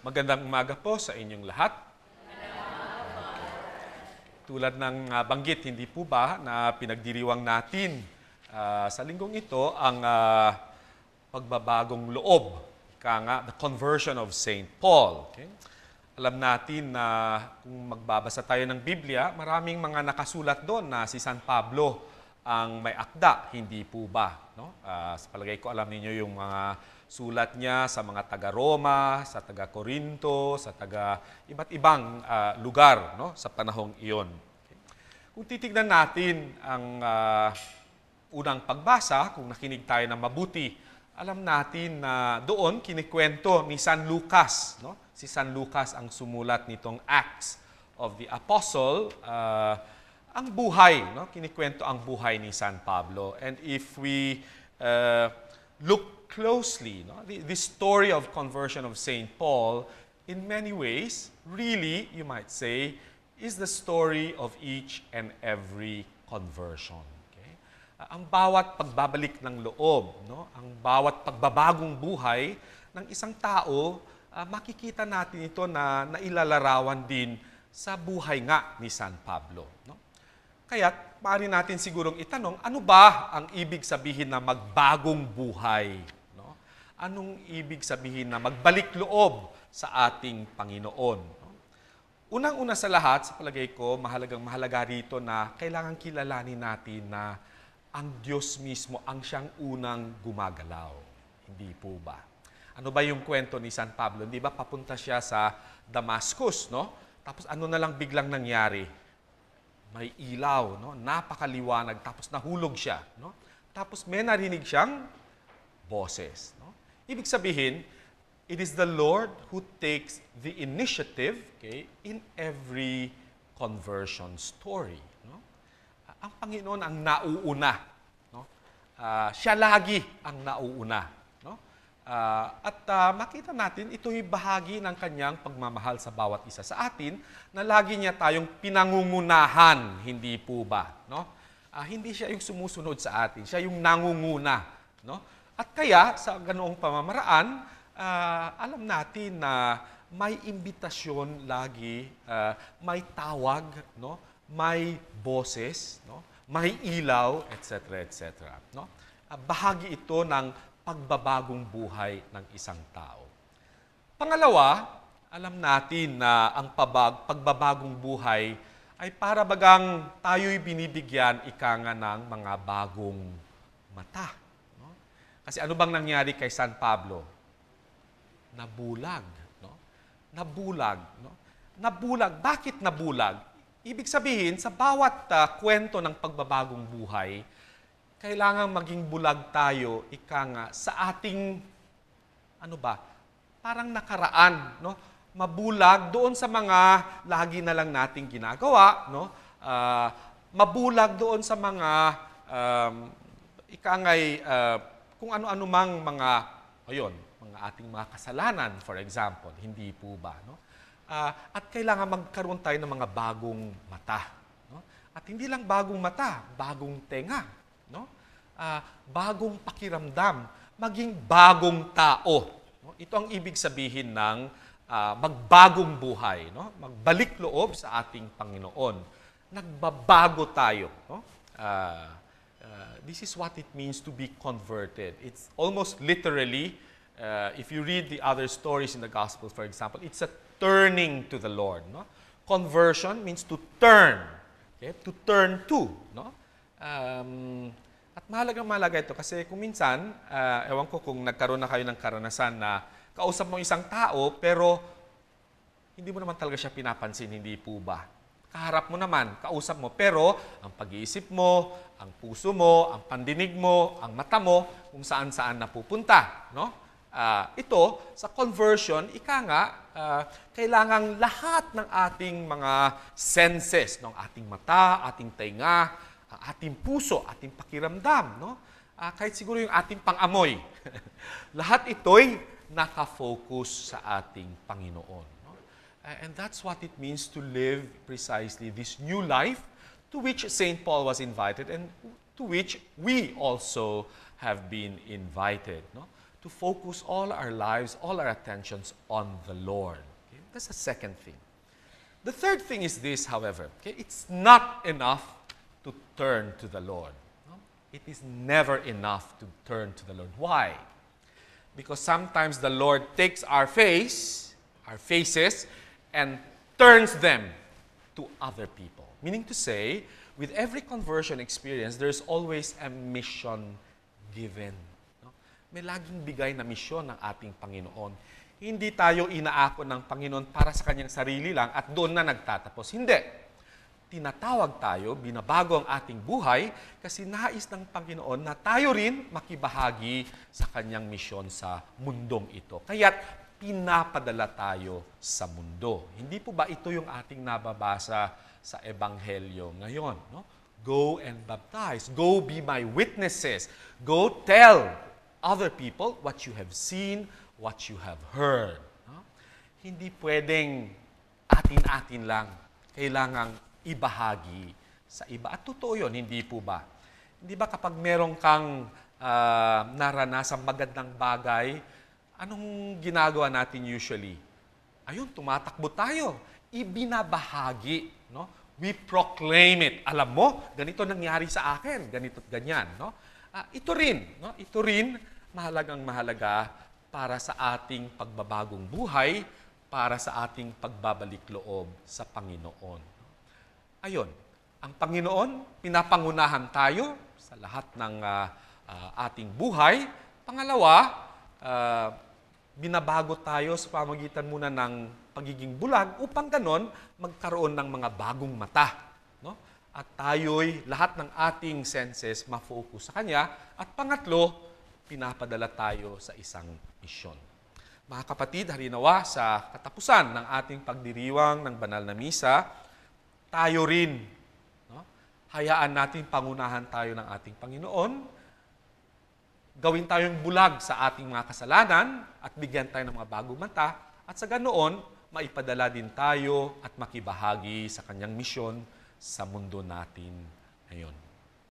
Magandang umaga po sa inyong lahat. Tulad ng banggit, hindi po ba na pinagdiriwang natin sa linggong ito ang pagbabagong loob, the conversion of Saint Paul. Okay? Alam natin na kung magbabasa tayo ng Biblia, maraming mga nakasulat doon na si San Pablo ang may akda, hindi po ba? No? Sa palagay ko, alam niyo yung mga sulat niya sa mga taga-Roma, sa taga-Corinto, sa iba't ibang lugar, no? Sa panahong iyon. Okay. Kung titignan natin ang unang pagbasa, kung nakinig tayo ng mabuti, alam natin na doon kinikwento ni San Lucas. No? Si San Lucas ang sumulat nitong Acts of the Apostle, ang buhay, no? Kinikwento ang buhay ni San Pablo. And if we look closely, no? The story of conversion of Saint Paul, in many ways, really, you might say, is the story of each and every conversion. Okay? Ang bawat pagbabalik ng loob, no? Ang bawat pagbabagong buhay ng isang tao, makikita natin ito na nailalarawan din sa buhay nga ni San Pablo. No? Kaya, maaari natin sigurong itanong, ano ba ang ibig sabihin na magbagong buhay? No? Anong ibig sabihin na magbalik loob sa ating Panginoon? No? Unang-una sa lahat, sa palagay ko, mahalaga rito na kailangan kilalanin natin na ang Diyos mismo ang siyang unang gumagalaw. Hindi po ba? Ano ba yung kwento ni San Pablo? Hindi ba papunta siya sa Damascus, no? Tapos ano na lang biglang nangyari? May ilaw, no? Napakaliwanag, tapos nahulog siya. No? Tapos may narinig siyang boses. No? Ibig sabihin, it is the Lord who takes the initiative, okay, in every conversion story. No? Ang Panginoon ang nauuna. No? Siya lagi ang nauuna. No? Makita natin, ito'y bahagi ng kanyang pagmamahal sa bawat isa sa atin na lagi niya tayong pinangungunahan, hindi po ba? No? Hindi siya yung sumusunod sa atin, siya yung nangunguna. No? At kaya, sa ganoong pamamaraan, alam natin na may imbitasyon lagi, may tawag, no? May boses, no? May ilaw, etc. etc. No? Bahagi ito ng pagbabagong buhay ng isang tao. Pangalawa, alam natin na ang pagbabagong buhay ay para bagang tayo'y binibigyan nga ng mga bagong mata. No? Kasi ano bang nangyari kay San Pablo? Nabulag. No? Nabulag. No? Nabulag. Bakit nabulag? Ibig sabihin, sa bawat kwento ng pagbabagong buhay, kailangan maging bulag tayo, sa ating, parang nakaraan, no? Mabulag doon sa mga lagi na lang nating ginagawa, no? Mabulag doon sa mga, kung ano-ano mang mga ating mga kasalanan, for example, hindi po ba, no? At kailangan magkaroon tayo ng mga bagong mata, no? At hindi lang bagong mata, bagong tenga. No? Bagong pakiramdam, maging bagong tao. No? Ito ang ibig sabihin ng magbagong buhay, no? Magbalik loob sa ating Panginoon. Nagbabago tayo. No? This is what it means to be converted. It's almost literally, if you read the other stories in the Gospel, for example, it's a turning to the Lord. No? Conversion means to turn. Okay? To turn to. No? At mahalaga ito kasi kung minsan, ewan ko kung nagkaroon na kayo ng karanasan na kausap mo isang tao pero hindi mo naman talaga siya pinapansin, hindi po ba? Kaharap mo naman, kausap mo, pero ang pag-iisip mo, ang puso mo, ang pandinig mo, ang mata mo, kung saan-saan napupunta. No? Ito, sa conversion, kailangang lahat ng ating mga senses, ng ating mata, ating tainga, ating puso, ating pakiramdam, no? Kahit siguro yung ating pang-amoy. Lahat ito'y nakafocus sa ating Panginoon. No? And that's what it means to live precisely this new life to which St. Paul was invited and to which we also have been invited. No? to focus all our lives, all our attentions on the Lord. Okay? That's the second thing. The third thing is this, however. Okay? It's not enough to turn to the Lord. No? It is never enough to turn to the Lord. Why? Because sometimes the Lord takes our faces, and turns them to other people. Meaning to say, with every conversion experience, there's always a mission given. No? May laging bigay na misyon ng ating Panginoon. Hindi tayo inaako ng Panginoon para sa kanyang sarili lang at doon na nagtatapos. Hindi. Tinatawag tayo, binabago ang ating buhay kasi nais ng Panginoon na tayo rin makibahagi sa kanyang misyon sa mundong ito. Kaya't pinapadala tayo sa mundo. Hindi po ba ito yung ating nababasa sa Ebanghelyo ngayon? No? Go and baptize. Go be my witnesses. Go tell other people what you have seen, what you have heard. No? Hindi pwedeng atin-atin lang. Kailangang ibahagi sa iba. At totoo yun, hindi po ba? Hindi ba kapag meron kang naranasang magandang bagay, anong ginagawa natin usually? Ayun, tumatakbo tayo. Ibinabahagi. No? We proclaim it. Alam mo, ganito nangyari sa akin. Ganito at ganyan. No? Ito rin. No? Ito rin, mahalagang mahalaga para sa ating pagbabagong buhay, para sa ating pagbabalik loob sa Panginoon. Ayun, ang Panginoon, pinapangunahan tayo sa lahat ng ating buhay. Pangalawa, binabago tayo sa pamamagitan muna ng pagiging bulag upang ganon magkaroon ng mga bagong mata. No? At tayo'y lahat ng ating senses ma-focus sa Kanya. At pangatlo, pinapadala tayo sa isang misyon. Mga kapatid, harinawa sa katapusan ng ating pagdiriwang ng banal na misa, tayo rin, no? Hayaan natin pangunahan tayo ng ating Panginoon, gawin tayong bulag sa ating mga kasalanan at bigyan tayo ng mga bagong mata at sa ganoon, maipadala din tayo at makibahagi sa kanyang misyon sa mundo natin ngayon.